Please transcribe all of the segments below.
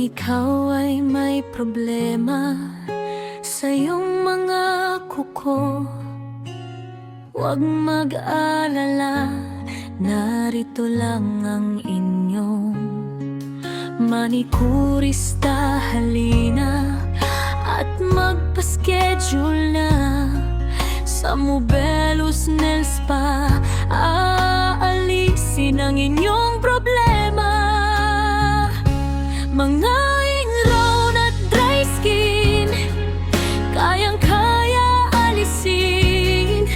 ikaw ay may problema sa iyong mga kuko, huwag mag-alala, narito lang ang inyong manikurista. Halina at magpa-schedule na sa Mobelos Nail Spa. Aalisin ang inyong problema, mga ingrown at dry skin, kayang-kaya alisin.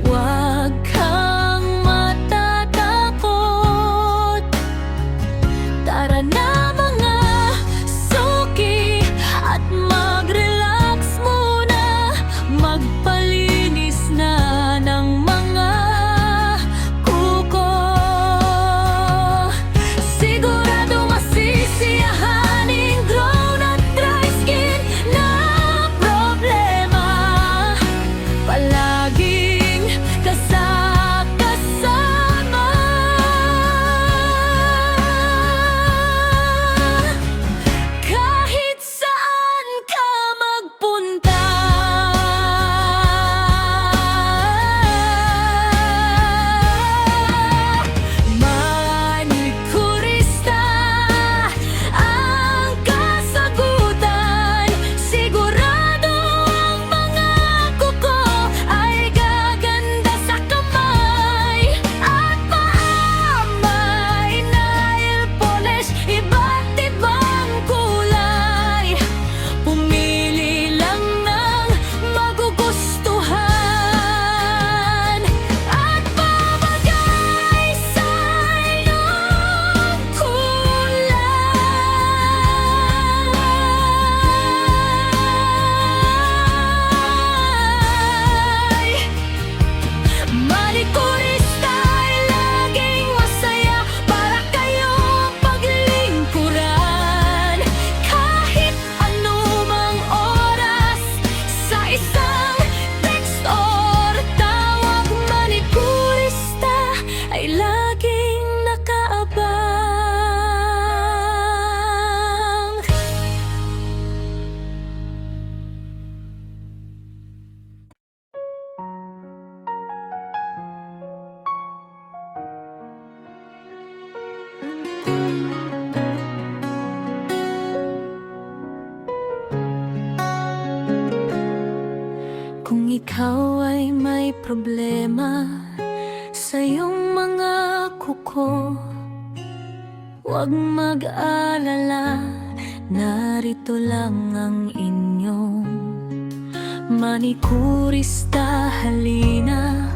Huwag kang matatakot, tara na mga suki at mag-relax muna, magpalinis na ng mga kuko. Sigurado masisiyahan ingrown at dry skin na problema, palaging kasama. Kahit saan ka magpunta, manikurista ang kasagutan. Sigurado ang mga kuko ay gaganda sa kamay at paa. May nail polish, iba't ibang kulay, pumili lang ng magugustuhan at babagay sa iyong kulay. Manikurista ay laging masaya para kayong paglingkuran, kahit anumang oras, sa isang text or tawag. Manikurista ay laging nakaabang. Kung ikaw ay may problema sa iyong mga kuko, huwag mag-alala, narito lang ang inyong manikurista. Halina